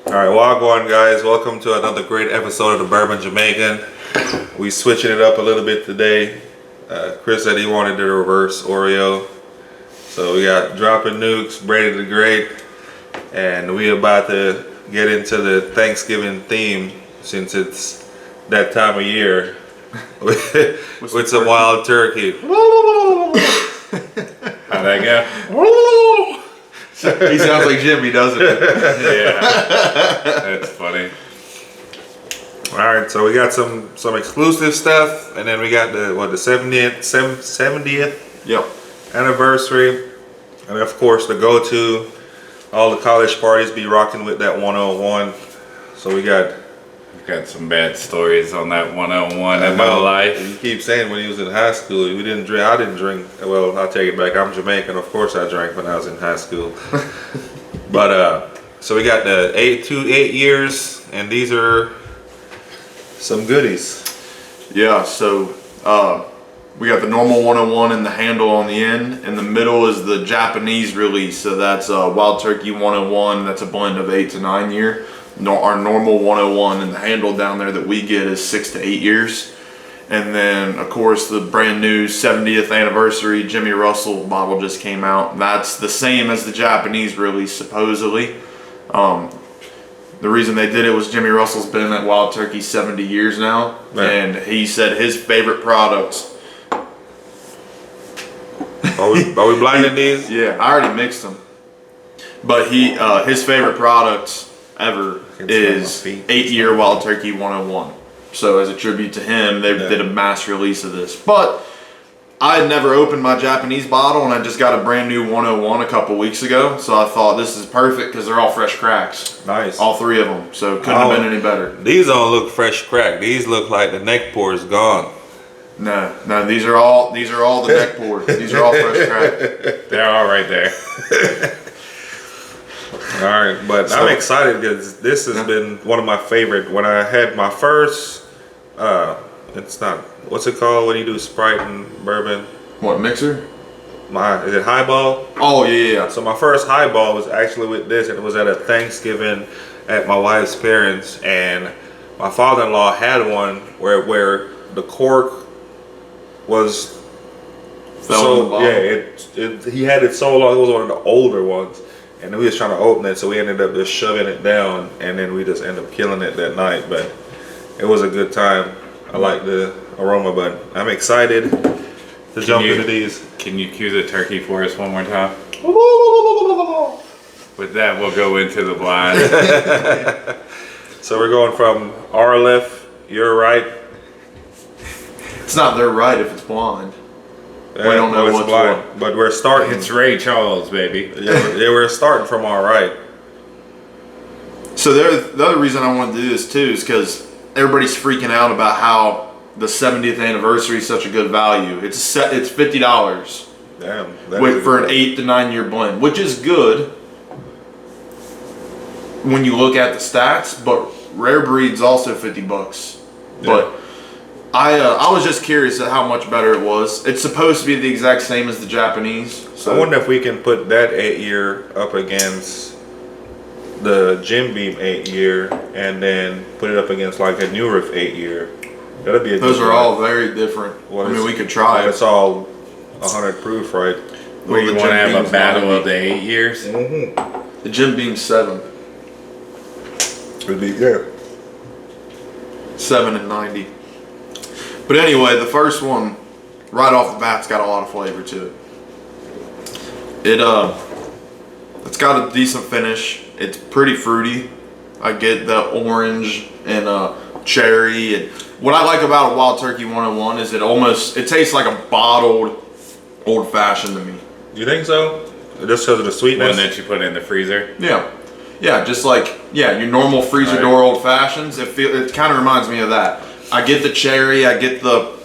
All right, Wagwan guys, welcome to another great episode of the Bourbon Jamaican. We switching it up a little bit today. Chris said he wanted the reverse Oreo. So we got Dropping Nukes, Brady the Great, and we about to get into the Thanksgiving theme since it's that time of year with some wild turkey. How'd that go? He sounds like Jimmy, doesn't he? Yeah, that's funny. All right, so we got some exclusive stuff, and then we got the 70th Yep. anniversary, and of course the go-to. All the college parties be rocking with that 101. So we got Some bad stories on that 101 in my life. You keep saying when he was in high school, we didn't drink. I didn't drink. Well, I'll take it back. I'm Jamaican. Of course, I drank when I was in high school. But so we got the 8 years, and these are some goodies. Yeah, so we got the normal 101 and the handle on the end. In the middle is the Japanese release. So that's Wild Turkey 101. That's a blend of 8 to 9 year. Our normal 101 and the handle down there that we get is 6 to 8 years. And then, of course, the brand new 70th anniversary Jimmy Russell bottle just came out. That's the same as the Japanese release, supposedly. The reason they did it was Jimmy Russell's been at Wild Turkey 70 years now. Right. And he said his favorite products. Are we blinding these? Yeah, I already mixed them. But his favorite products ever is 8 year Wild Turkey 101. So as a tribute to him, they did a mass release of this. But I had never opened my Japanese bottle, and I just got a brand new 101 a couple weeks ago. So I thought this is perfect because they're all fresh cracks. Nice. All 3 of them. So couldn't have been any better. These don't look fresh crack. These look like the neck pour is gone. No, these are all the neck pours. These are all fresh crack. They're all right there. All right, but I'm excited because this has been one of my favorite. When I had my first, it's not, what's it called when you do Sprite and bourbon? What, mixer? Is it highball? Oh, yeah. So my first highball was actually with this, and it was at a Thanksgiving at my wife's parents, and my father-in-law had one where the cork was he had it so long. It was one of the older ones. And we was trying to open it, so we ended up just shoving it down, and then we just ended up killing it that night. But it was a good time. I like the aroma, but I'm excited to jump into these. Can you cue the turkey for us one more time? With that, we'll go into the blind. So we're going from our left, your right. It's not their right if it's blind. We don't know what's blind, but we're starting. It's Ray Charles, baby. Yeah, we're starting from our right. So the other reason I want to do this too is because everybody's freaking out about how the 70th anniversary is such a good value. It's $50. Damn. For an 8 to 9 year blend, which is good when you look at the stats. But Rare Breed's also $50. Yeah. But I was just curious at how much better it was. It's supposed to be the exact same as the Japanese. So I wonder if we can put that 8 year up against the Jim Beam 8 year, and then put it up against like a New Riff 8 year. That'd be a Those good are one. all very different. I mean, we could try it. It's all 100 proof, right? Where you the want to Jim have a Beam's battle 90. of the 8 years? Mm-hmm. The Jim Beam 7. Would be 7 and 90. But anyway, the first one, right off the bat's got a lot of flavor to it. It's got a decent finish. It's pretty fruity. I get the orange and cherry. And what I like about a Wild Turkey 101 is it tastes like a bottled old fashioned to me. You think so? Just because of the sweetness? One that you put in the freezer? Yeah. Yeah, just like, your normal freezer door old fashions. It kind of reminds me of that. I get the cherry, I get the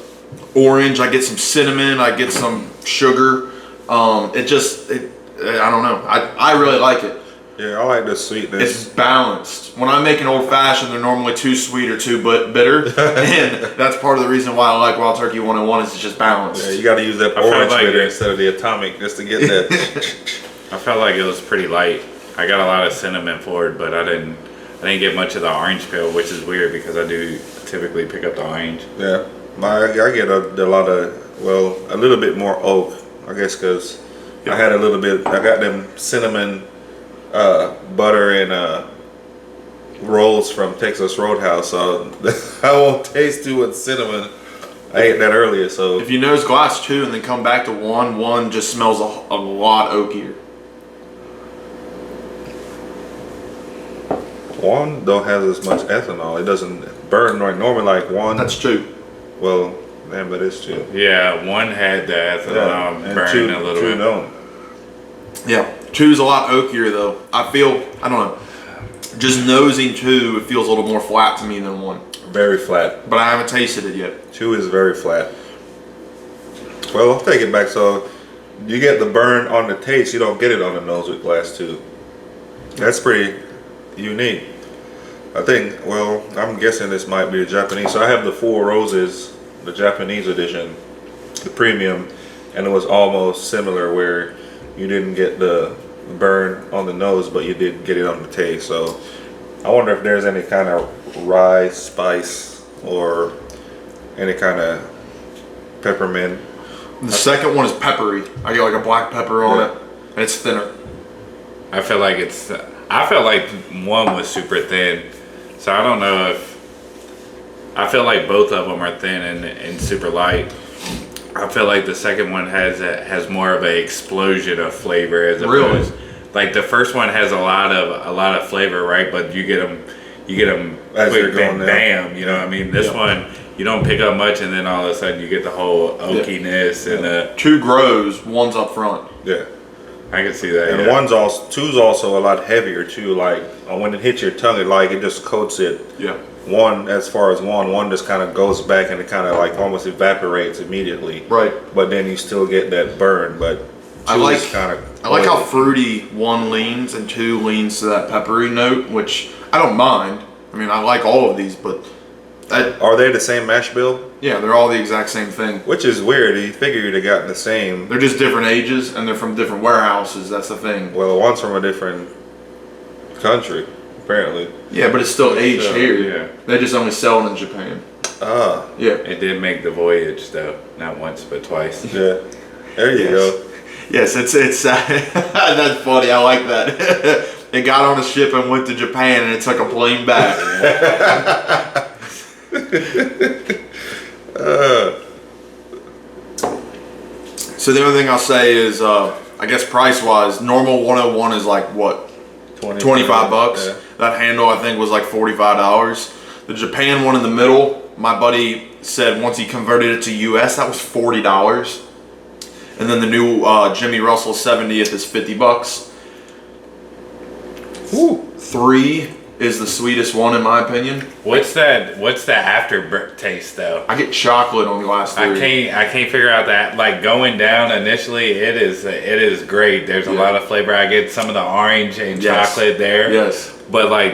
orange, I get some cinnamon, I get some sugar. I don't know. I really like it. Yeah, I like the sweetness. It's balanced. When I make an old fashioned, they're normally too sweet or too bitter, and that's part of the reason why I like Wild Turkey 101 is it's just balanced. Yeah, you got to use that orange bitter instead of the atomic just to get that. I felt like it was pretty light. I got a lot of cinnamon for it, but I I didn't get much of the orange peel, which is weird because I do typically pick up the orange. Yeah, I get a lot of, well, a little bit more oak, I guess, because I had a little bit. I got them cinnamon butter and rolls from Texas Roadhouse, so I won't taste too much cinnamon. I ate that earlier, so If you nose glass 2 and then come back to 1 just smells a lot oakier. one don't have as much ethanol. It doesn't burn like normally. Like one, That's 2. well, damn, but it's two. Yeah, one had the ethanol and burning two, a little two bit. don't. Yeah, 2's a lot oakier though. I don't know, just nosing 2, it feels a little more flat to me than 1. Very flat. But I haven't tasted it yet. 2 is very flat. Well, I'll take it back. So you get the burn on the taste. You don't get it on the nose with glass 2. That's pretty unique. I think, well, I'm guessing this might be the Japanese. So I have the Four Roses, the Japanese edition, the premium, and it was almost similar where you didn't get the burn on the nose, but you did get it on the taste. So I wonder if there's any kind of rye spice or any kind of peppermint. The second one is peppery. I get like a black pepper on Yeah. it, and it's thinner. I feel like I felt like one was super thin, so I don't know if. I feel like both of them are thin and super light. I feel like the second one has more of an explosion of flavor as Really? opposed. Like the first one has a lot of flavor, right? But you get them As quick, they're going bam, down. bam. You know what I mean? This one you don't pick up much, and then all of a sudden you get the whole oakiness and 2 grows, 1's up front. Yeah. I can see that. And yeah. two's also a lot heavier too. Like when it hits your tongue, it just coats it. Yeah. One, as far as one just kind of goes back and it kind of like almost evaporates immediately. Right. But then you still get that burn. But I two like is kind of. I like how fruity 1 leans and 2 leans to that peppery note, which I don't mind. I mean, I like all of these, but Are they the same mash bill? yeah, they're all the exact same thing. Which is weird. You figure you'd have gotten the same. They're just different ages and they're from different warehouses. That's the thing. Well, one's from a different country, apparently. Yeah, but it's still aged So, here. yeah. They just only sell it in Japan. Ah, Yeah. It did make the voyage though, not once but twice. yeah. There you Yes. go. Yes, it's that's funny. I like that. It got on a ship and went to Japan, and it took a plane back. So the only thing I'll say is, I guess price wise, normal 101 is like what, 25 bucks. Yeah. That handle I think was like $45. The Japan one in the middle, my buddy said once he converted it to US, that was $40. And then the new Jimmy Russell 70th is 50 bucks. Ooh. 3 is the sweetest one in my opinion. What's the after taste though? I get chocolate on the last 3. I can't figure out that, like, going down initially it is great. There's a Yeah. lot of flavor. I get some of the orange and Yes. chocolate there. Yes. But like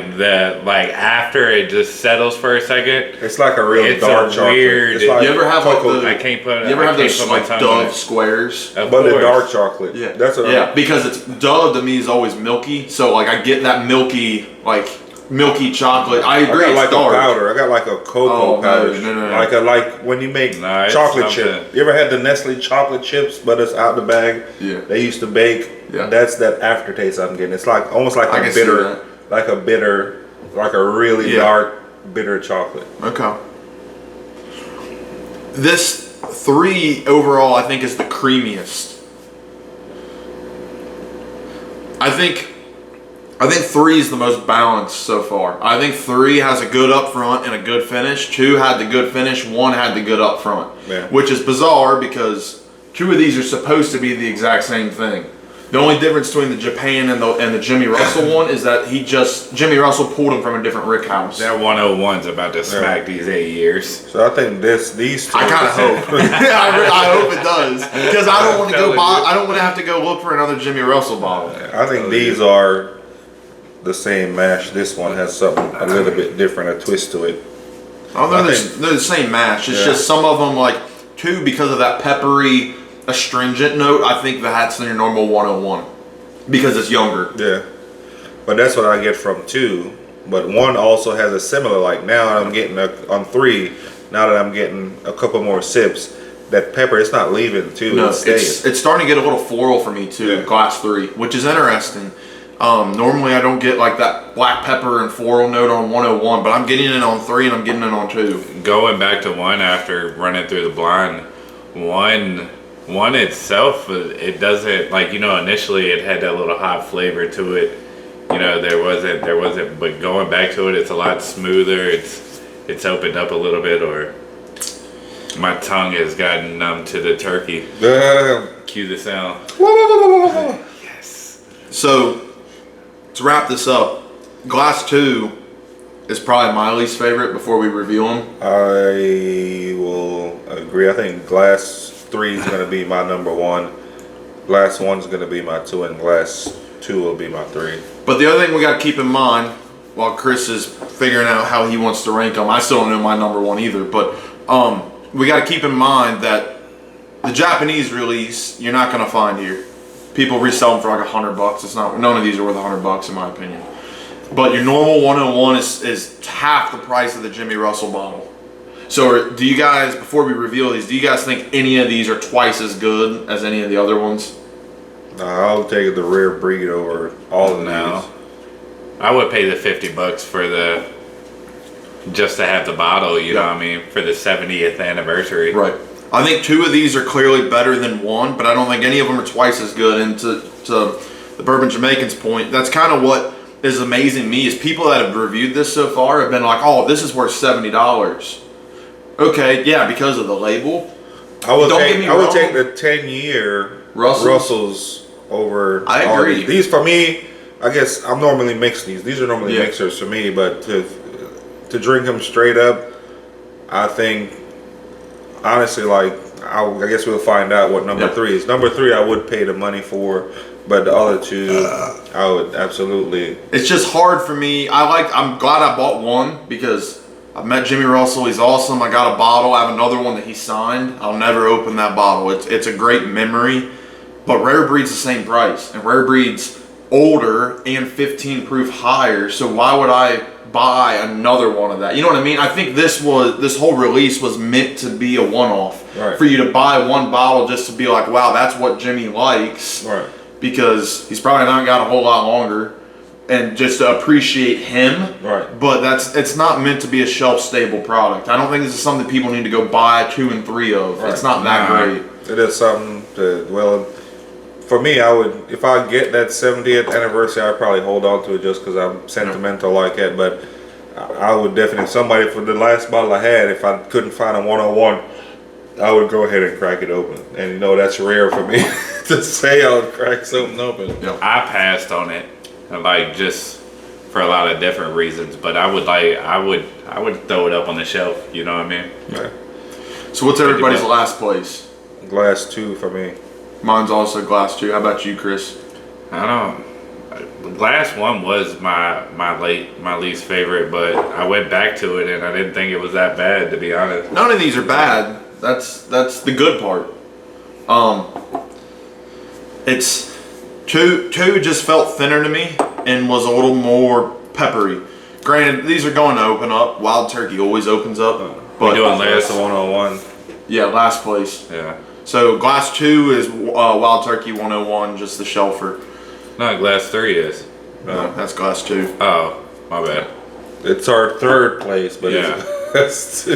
after it just settles for a second, It's like a real It's dark a chocolate. weird- It's like You ever have like cocoa- the- I can't put You ever I have can't those put my like tongue on Dove it. squares? Of but the course. dark chocolate. Yeah. That's what Yeah, because it's Dove to me is always milky. So like I get that milky chocolate. I I agree. got It's like dark. a powder. I got like a cocoa Oh, no, powder. no. Like when you make No, it's chocolate something. chip. You ever had the Nestle chocolate chips, but it's out the bag? Yeah. They used to bake. Yeah. That's that aftertaste I'm getting. It's like almost like I a can see bitter, that. like a really Yeah. dark bitter chocolate. Okay. This 3 overall, I think, is the creamiest. I think 3 is the most balanced so far. I think 3 has a good up front and a good finish. 2 had the good finish. 1 had the good up front. Yeah. Which is bizarre because 2 of these are supposed to be the exact same thing. The only difference between the Japan and the Jimmy Russell one is that Jimmy Russell pulled him from a different rick house. That 101's about to smack these 8 years. So I think these two. I kind of hope. I hope it does because I don't want to go buy. I don't want to have to go look for another Jimmy Russell bottle. I think these are the same mash. This one has something a little bit different, a twist to it. Although I think- they're the same mash. It's Yeah. just some of them like 2 because of that peppery, astringent note. I think that's your normal 101 because it's younger. Yeah, but that's what I get from 2. but one also has a similar. Like now I'm getting on 3. Now that I'm getting a couple more sips, that pepper it's not leaving too. No, it stays. it's starting to get a little floral for me too. Yeah. Glass 3, which is interesting. Normally I don't get like that black pepper and floral note on 101, but I'm getting it on 3 and I'm getting it on 2. Going back to 1 after running through the blind, 1 itself, it doesn't, like, initially it had that little hot flavor to it. There wasn't, but going back to it, it's a lot smoother. It's opened up a little bit, or my tongue has gotten numb to the turkey. Cue the sound. Yes. So to wrap this up, Glass 2 is probably my least favorite before we reveal them. I will agree. I think Glass 3 is going to be my number 1. Glass 1 is going to be my 2, and Glass 2 will be my 3. But the other thing we got to keep in mind while Chris is figuring out how he wants to rank them, I still don't know my number 1 either, but we got to keep in mind that the Japanese release you're not going to find here. People resell them for like $100. It's not. None of these are worth $100 in my opinion. But your normal 101 is half the price of the Jimmy Russell bottle. So do you guys, before we reveal these, do you guys think any of these are twice as good as any of the other ones? No, I'll take the rare breed over all of No. these. I would pay the $50 for just to have the bottle, you know what I mean, for the 70th anniversary. Right. I think 2 of these are clearly better than 1, but I don't think any of them are twice as good. And to the Bourbon Jamaican's point, that's kind of what is amazing to me is people that have reviewed this so far have been like, oh, this is worth $70. Okay, yeah, because of the label. I would Don't get me I would wrong. take the 10-year Russells. over. I all agree. These for me, I guess I'm normally mixing these. These are normally Yeah. mixers for me, but to drink them straight up, I think honestly, like I guess we'll find out what number 3 is. Number 3, I would pay the money for, but the other 2, I would absolutely. It's just hard for me. I'm glad I bought 1 because I've met Jimmy Russell. He's awesome. I got a bottle. I have another one that he signed. I'll never open that bottle. It's a great memory. But Rare Breed's the same price, and Rare Breed's older and 15 proof higher. So why would I buy another one of that? You know what I mean? I think this whole release was meant to be a one-off. Right. For you to buy 1 bottle just to be like, wow, that's what Jimmy likes. Right. Because he's probably not got a whole lot longer, and just to appreciate him. Right. But it's not meant to be a shelf stable product. I don't think this is something people need to go buy 2 and 3 of. Right. It's not that Nah. great. It is something for me, I would, if I get that 70th anniversary, I'd probably hold on to it just because I'm sentimental like that. But I would definitely, somebody for the last bottle I had, if I couldn't find a 101, I would go ahead and crack it open. And that's rare for me to say I would crack something open. Yeah. I passed on it, like, just for a lot of different reasons, but I would throw it up on the shelf, you know what I mean? Yeah. So what's everybody's $50. last place? Glass 2 for me. Mine's also Glass 2. How about you, Chris? I don't. Glass 1 was my least favorite, but I went back to it and I didn't think it was that bad, to be honest. None of these are bad. That's the good part. It's two just felt thinner to me and was a little more peppery. Granted, these are going to open up. Wild Turkey always opens up. But doing Glass last. 101. yeah, last place. Yeah. So Glass 2 is Wild Turkey 101, just the shelfer. No, Glass 3 is. No, that's Glass 2. Oh, my bad. It's our 3rd place, but Yeah. it's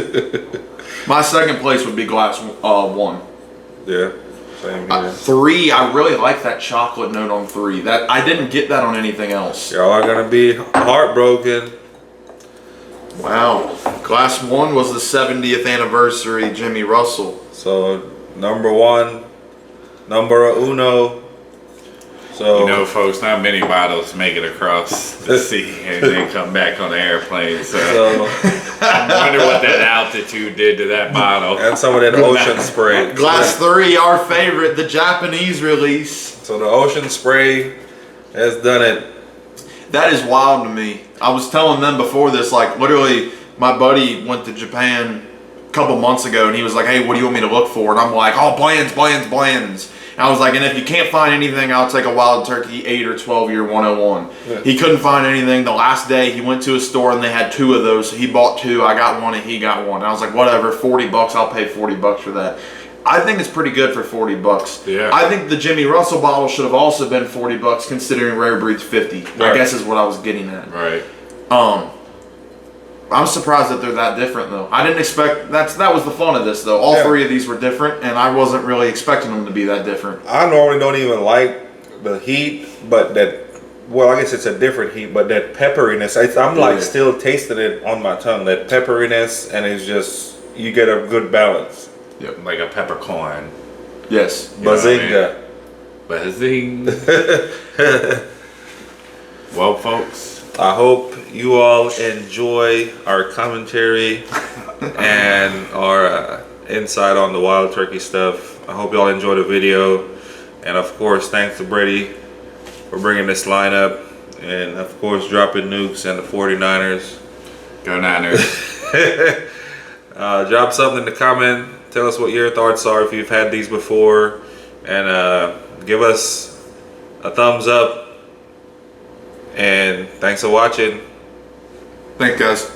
My second place would be Glass 1. yeah, same here. 3, I really like that chocolate note on 3. That I didn't get that on anything else. Y'all are gonna be heartbroken. Wow. Glass 1 was the 70th anniversary Jimmy Russell. So number 1, number uno. So You know, folks, not many bottles make it across the sea and then come back on the airplane. So I wonder what that altitude did to that bottle. and some of that ocean spray. Glass 3, our favorite, the Japanese release. So the ocean spray has done it. That is wild to me. I was telling them before this, like literally my buddy went to Japan a couple months ago and he was like, hey, what do you want me to look for? And I'm like, oh, blands. And I was like, and if you can't find anything, I'll take a Wild Turkey 8 or 12 year 101. Yeah. He couldn't find anything. The last day he went to a store and they had 2 of those. So he bought 2. I got 1 and he got 1. And I was like, whatever, $40. I'll pay $40 for that. I think it's pretty good for $40. Yeah. I think the Jimmy Russell bottle should have also been $40 considering Rare Breed's 50. I Right. guess is what I was getting at. Right. I'm surprised that they're that different though. I didn't expect that was the fun of this though. All Yeah. 3 of these were different and I wasn't really expecting them to be that different. I normally don't even like the heat, but well, I guess it's a different heat, but that pepperiness, I'm like Yeah. still tasting it on my tongue. That pepperiness, and it's just, you get a good balance. Like a peppercorn. Yes. You know what I mean? Bazinga. Buzzing. Well, folks. I hope you all enjoy our commentary and our insight on the wild turkey stuff. I hope y'all enjoy the video. And of course, thanks to Brady for bringing this lineup. And of course, dropping nukes and the 49ers. Go Niners. Drop something in the comment. Tell us what your thoughts are if you've had these before. And give us a thumbs up. And thanks for watching. Thanks guys.